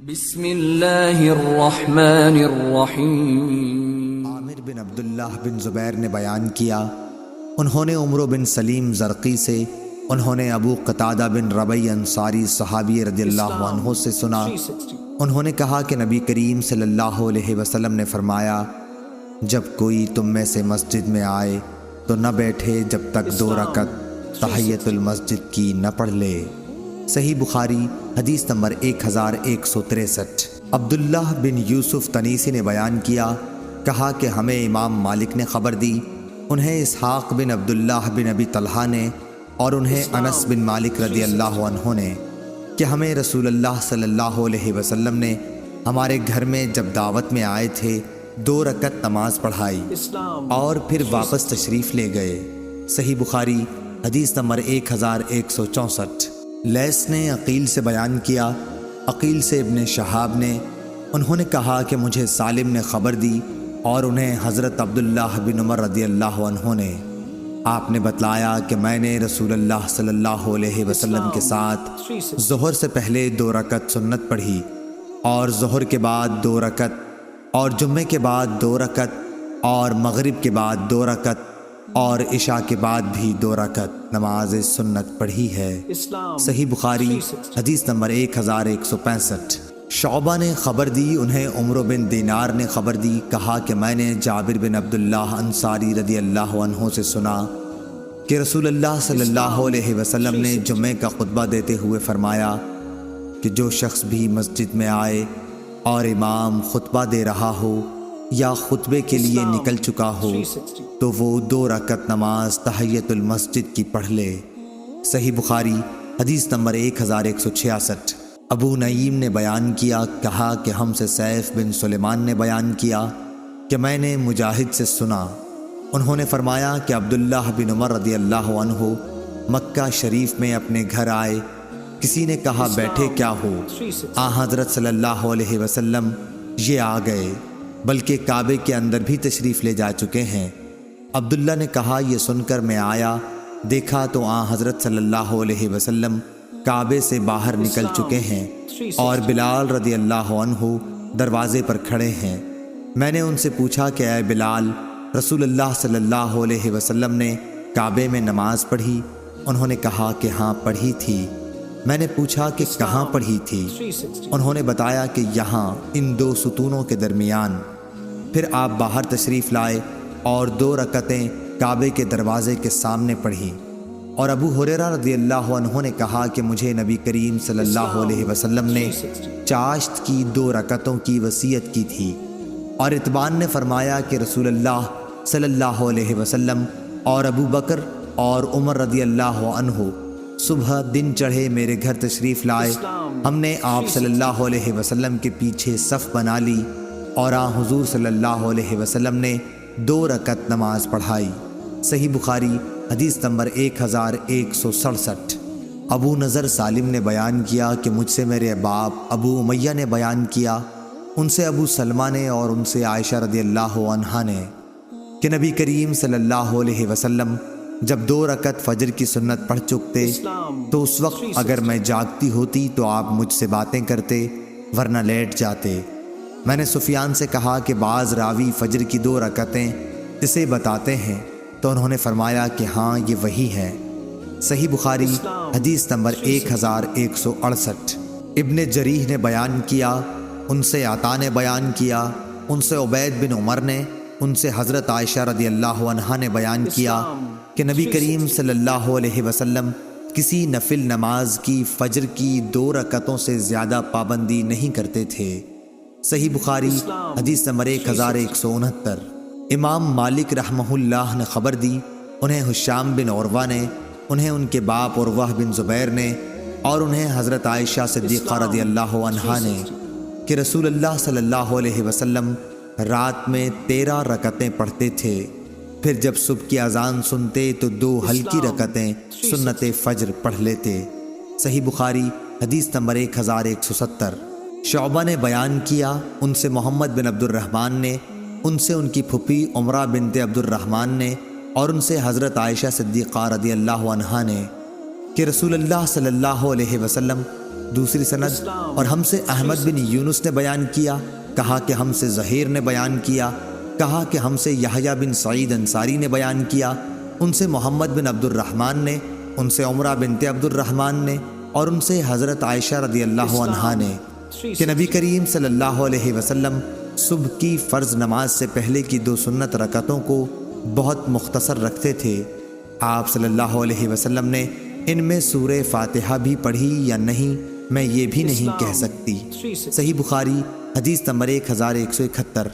بسم اللہ الرحمن الرحیم۔ عامر بن عبداللہ بن زبیر نے بیان کیا، انہوں نے عمرو بن سلیم زرقی سے، انہوں نے ابو قتادہ بن ربیع انصاری صحابی رضی اللہ عنہ سے سنا، انہوں نے کہا کہ نبی کریم صلی اللہ علیہ وسلم نے فرمایا، جب کوئی تم میں سے مسجد میں آئے تو نہ بیٹھے جب تک 2 رکعت تحیۃ المسجد کی نہ پڑھ لے۔ صحیح بخاری حدیث نمبر 1163۔ عبداللہ بن یوسف تنیسی نے بیان کیا، کہا کہ ہمیں امام مالک نے خبر دی، انہیں اسحاق بن عبداللہ بن ابی طلحہ نے اور انہیں انس بن مالک رضی اللہ عنہ نے کہ ہمیں رسول اللہ صلی اللہ علیہ وسلم نے ہمارے گھر میں جب دعوت میں آئے تھے 2 رکعت نماز پڑھائی اور پھر واپس تشریف لے گئے۔ صحیح بخاری حدیث نمبر 1164۔ لیث نے عقیل سے بیان کیا، عقیل سے ابن شہاب نے، انہوں نے کہا کہ مجھے سالم نے خبر دی اور انہیں حضرت عبداللہ بن عمر رضی اللہ عنہ نے، آپ نے بتلایا کہ میں نے رسول اللہ صلی اللہ علیہ وسلم کے ساتھ ظہر سے پہلے 2 رکعت سنت پڑھی اور ظہر کے بعد 2 رکعت اور جمعے کے بعد 2 رکعت اور مغرب کے بعد 2 رکعت اور عشاء کے بعد بھی 2 رکعت نماز سنت پڑھی ہے۔ صحیح بخاری حدیث نمبر 1165۔ شعبہ نے خبر دی، انہیں عمرو بن دینار نے خبر دی، کہا کہ میں نے جابر بن عبداللہ انصاری رضی اللہ عنہ سے سنا کہ رسول اللہ صلی اللہ علیہ وسلم نے جمعے کا خطبہ دیتے ہوئے فرمایا کہ جو شخص بھی مسجد میں آئے اور امام خطبہ دے رہا ہو یا خطبے کے لیے نکل چکا ہو تو وہ 2 رکعت نماز تحیۃ المسجد کی پڑھ لے۔ صحیح بخاری حدیث نمبر 1166۔ ابو نعیم نے بیان کیا، کہا کہ ہم سے سیف بن سلیمان نے بیان کیا کہ میں نے مجاہد سے سنا، انہوں نے فرمایا کہ عبداللہ بن عمر رضی اللہ عنہ مکہ شریف میں اپنے گھر آئے، کسی نے کہا بیٹھے کیا ہو؟ حضرت صلی اللہ علیہ وسلم یہ آ گئے، بلکہ کعبے کے اندر بھی تشریف لے جا چکے ہیں۔ عبداللہ نے کہا یہ سن کر میں آیا، دیکھا تو حضرت صلی اللہ علیہ وسلم کعبے سے باہر نکل چکے ہیں اور بلال رضی اللہ عنہ دروازے پر کھڑے ہیں۔ میں نے ان سے پوچھا کہ اے بلال، رسول اللہ صلی اللہ علیہ وسلم نے کعبے میں نماز پڑھی؟ انہوں نے کہا کہ ہاں پڑھی تھی۔ میں نے پوچھا کہ کہاں پڑھی تھی؟ انہوں نے بتایا کہ یہاں ان 2 ستونوں کے درمیان۔ پھر آپ باہر تشریف لائے اور 2 رکعتیں کعبے کے دروازے کے سامنے پڑھی۔ اور ابو ہریرہ رضی اللہ عنہ نے کہا کہ مجھے نبی کریم صلی اللہ علیہ وسلم نے چاشت کی 2 رکعتوں کی وصیت کی تھی، اور اتبان نے فرمایا کہ رسول اللہ صلی اللہ علیہ وسلم اور ابو بکر اور عمر رضی اللہ عنہ صبح دن چڑھے میرے گھر تشریف لائے، ہم نے آپ صلی اللہ علیہ وسلم کے پیچھے صف بنا لی اور حضور صلی اللہ علیہ وسلم نے 2 رکعت نماز پڑھائی۔ صحیح بخاری حدیث نمبر 1167۔ ابو نضر سالم نے بیان کیا کہ مجھ سے میرے باپ ابو امیہ نے بیان کیا، ان سے ابو سلمہ نے اور ان سے عائشہ رضی اللہ عنہا نے کہ نبی کریم صلی اللہ علیہ وسلم جب 2 رکعت فجر کی سنت پڑھ چکتے تو اس وقت اگر میں جاگتی ہوتی تو آپ مجھ سے باتیں کرتے، ورنہ لیٹ جاتے۔ میں نے سفیان سے کہا کہ بعض راوی فجر کی 2 رکعتیں اسے بتاتے ہیں، تو انہوں نے فرمایا کہ ہاں یہ وہی ہے۔ صحیح بخاری حدیث نمبر 1168۔ ابن جریح نے بیان کیا، ان سے عطا نے بیان کیا، ان سے عبید بن عمر نے، ان سے حضرت عائشہ رضی اللہ عنہا نے بیان کیا کہ نبی کریم صلی اللہ علیہ وسلم کسی نفل نماز کی فجر کی 2 رکعتوں سے زیادہ پابندی نہیں کرتے تھے۔ صحیح بخاری حدیث نمبر 1169۔ امام مالک رحمہ اللہ نے خبر دی، انہیں ہشام بن عروہ نے، انہیں ان کے باپ عروہ بن زبیر نے اور انہیں حضرت عائشہ صدیقہ رضی اللہ عنہا نے کہ رسول اللہ صلی اللہ علیہ وسلم رات میں 13 رکعتیں پڑھتے تھے، پھر جب صبح کی اذان سنتے تو 2 ہلکی رکعتیں سنت فجر پڑھ لیتے۔ صحیح بخاری حدیث نمبر 1170۔ شعبہ نے بیان کیا، ان سے محمد بن عبد الرحمن نے، ان سے ان کی پھپھی عمرہ بنت عبد الرحمن نے اور ان سے حضرت عائشہ صدیقہ رضی اللہ عنہا نے کہ رسول اللہ صلی اللہ علیہ وسلم دوسری سند اور ہم سے احمد بن یونس نے بیان کیا، کہا کہ ہم سے زہیر نے بیان کیا، کہا کہ ہم سے یحییٰ بن سعید انصاری نے بیان کیا، ان سے محمد بن عبد الرحمن نے، ان سے عمرہ بنت عبد الرحمن نے، اور ان سے حضرت عائشہ رضی اللہ عنہا نے کہ نبی کریم صلی اللہ علیہ وسلم صبح کی فرض نماز سے پہلے کی 2 سنت رکعتوں کو بہت مختصر رکھتے تھے۔ آپ صلی اللہ علیہ وسلم نے ان میں سورہ فاتحہ بھی پڑھی یا نہیں میں یہ بھی نہیں کہہ سکتی۔ صحیح بخاری حدیث نمبر 1171۔